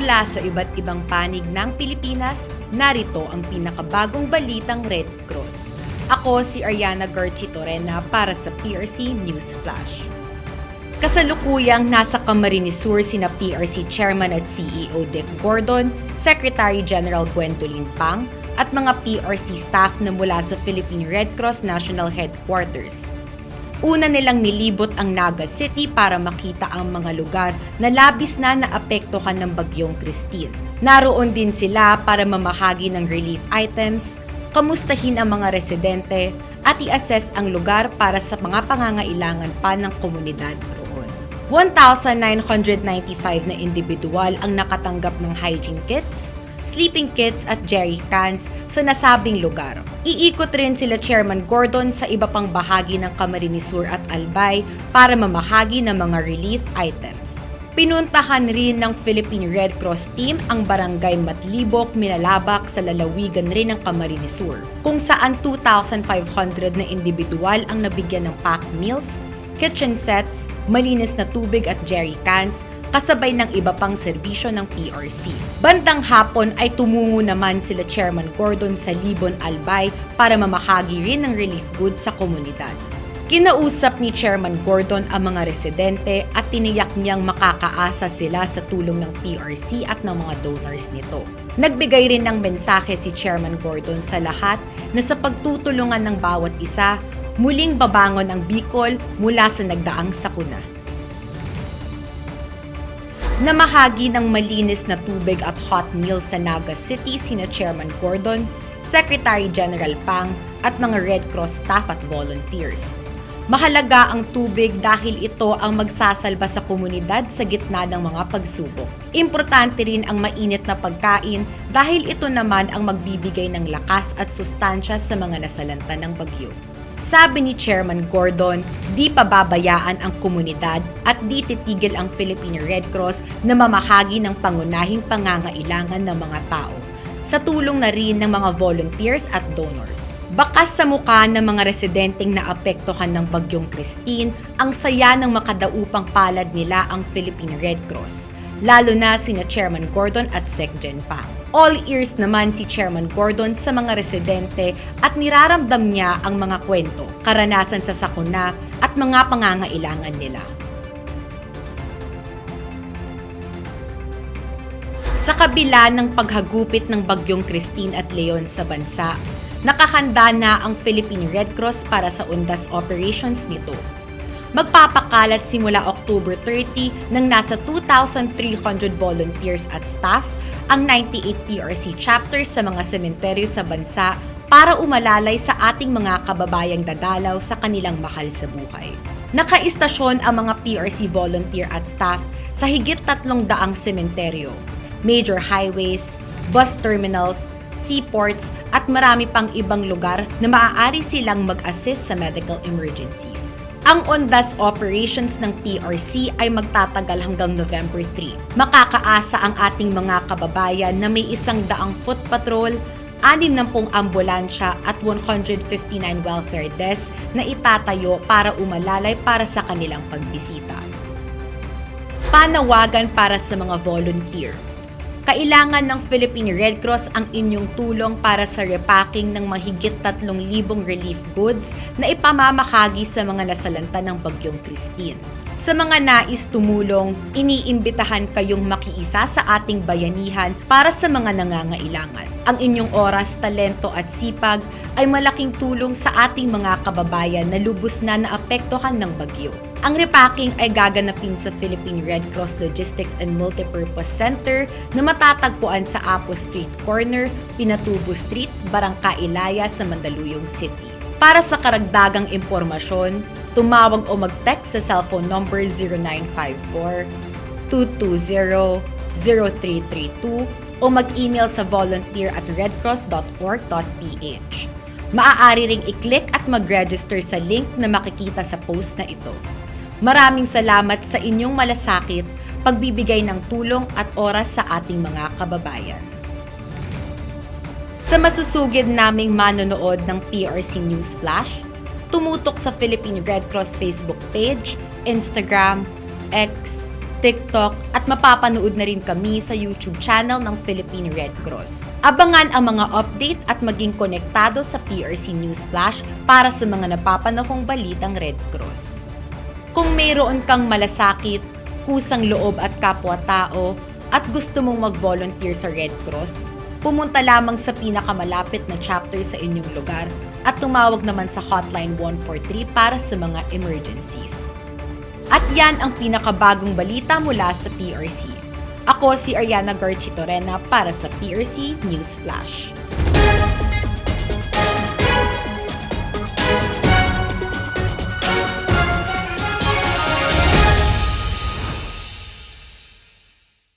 Mula sa iba't ibang panig ng Pilipinas, narito ang pinakabagong balitang Red Cross. Ako si Ariana Garchitorena para sa PRC News Flash. Kasalukuyang nasa Camarines Sur sina PRC Chairman at CEO Dick Gordon, Secretary General Gwendolyn Pang, at mga PRC staff na mula sa Philippine Red Cross National Headquarters. Una nilang nilibot ang Naga City para makita ang mga lugar na labis na naapektuhan ng Bagyong Christine. Naroon din sila para mamahagi ng relief items, kamustahin ang mga residente, at i-assess ang lugar para sa mga pangangailangan pa ng komunidad roon. 1,995 na individual ang nakatanggap ng hygiene kits, sleeping kits at jerry cans sa nasabing lugar. Iikot rin sila Chairman Gordon sa iba pang bahagi ng Camarines Sur at Albay para mamahagi ng mga relief items. Pinuntahan rin ng Philippine Red Cross Team ang barangay Matlibok, Minalabak sa lalawigan rin ng Camarines Sur, kung saan 2,500 na individual ang nabigyan ng packed meals, kitchen sets, malinis na tubig at jerry cans, kasabay ng iba pang serbisyo ng PRC. Bandang hapon ay tumungo naman sila Chairman Gordon sa Libon, Albay para mamahagi rin ng relief goods sa komunidad. Kinausap ni Chairman Gordon ang mga residente at tiniyak niyang makakaasa sila sa tulong ng PRC at ng mga donors nito. Nagbigay rin ng mensahe si Chairman Gordon sa lahat na sa pagtutulungan ng bawat isa, muling babangon ang Bicol mula sa nagdaang sakuna. Namahagi ng malinis na tubig at hot meals sa Naga City sina Chairman Gordon, Secretary General Pang at mga Red Cross staff at volunteers. Mahalaga ang tubig dahil ito ang magsasalba sa komunidad sa gitna ng mga pagsubok. Importante rin ang mainit na pagkain dahil ito naman ang magbibigay ng lakas at sustansya sa mga nasalanta ng bagyo. Sabi ni Chairman Gordon, di pababayaan ang komunidad at di titigil ang Philippine Red Cross na mamahagi ng pangunahing pangangailangan ng mga tao, sa tulong na rin ng mga volunteers at donors. Bakas sa mukha ng mga residenteng naapektuhan ng Bagyong Christine, ang saya ng makadaupang palad nila ang Philippine Red Cross, lalo na sina Chairman Gordon at Sec Gen Pang. All ears naman si Chairman Gordon sa mga residente at niraramdam niya ang mga kwento, karanasan sa sakuna at mga pangangailangan nila. Sa kabila ng paghagupit ng Bagyong Christine at Leon sa bansa, nakahanda na ang Philippine Red Cross para sa undas operations nito. Magpapakalat simula October 30 ng nasa 2,300 volunteers at staff ang 98 PRC chapters sa mga sementeryo sa bansa para umalalay sa ating mga kababayang dadalaw sa kanilang mahal sa buhay. Nakaistasyon ang mga PRC volunteer at staff sa higit 300 sementeryo, major highways, bus terminals, seaports at marami pang ibang lugar na maaari silang mag-assist sa medical emergencies. Ang undas operations ng PRC ay magtatagal hanggang November 3. Makakaasa ang ating mga kababayan na may 100 foot patrol, 60 ambulansya at 159 welfare desks na itatayo para umalalay para sa kanilang pagbisita. Panawagan para sa mga volunteer. Kailangan ng Philippine Red Cross ang inyong tulong para sa repacking ng mahigit 3,000 relief goods na ipamamahagi sa mga nasalanta ng Bagyong Christine. Sa mga nais tumulong, iniimbitahan kayong makiisa sa ating bayanihan para sa mga nangangailangan. Ang inyong oras, talento at sipag ay malaking tulong sa ating mga kababayan na lubos na naapektuhan ng bagyo. Ang repacking ay gaganapin sa Philippine Red Cross Logistics and Multipurpose Center na matatagpuan sa Apo Street Corner, Pinatubo Street, Barangka Ilaya sa Mandaluyong City. Para sa karagdagang impormasyon, tumawag o mag-text sa cellphone number 0954-220-0332 o mag-email sa volunteer@redcross.org.ph. Maaari ring i-click at mag-register sa link na makikita sa post na ito. Maraming salamat sa inyong malasakit, pagbibigay ng tulong at oras sa ating mga kababayan. Sa masusugid naming manonood ng PRC News Flash, tumutok sa Philippine Red Cross Facebook page, Instagram, X, TikTok at mapapanood na rin kami sa YouTube channel ng Philippine Red Cross. Abangan ang mga update at maging konektado sa PRC News Flash para sa mga napapanahong balitang Red Cross. Kung mayroon kang malasakit, kusang loob at kapwa-tao at gusto mong mag-volunteer sa Red Cross, pumunta lamang sa pinakamalapit na chapter sa inyong lugar at tumawag naman sa Hotline 143 para sa mga emergencies. At yan ang pinakabagong balita mula sa PRC. Ako si Ariana Garchitorena para sa PRC News Flash.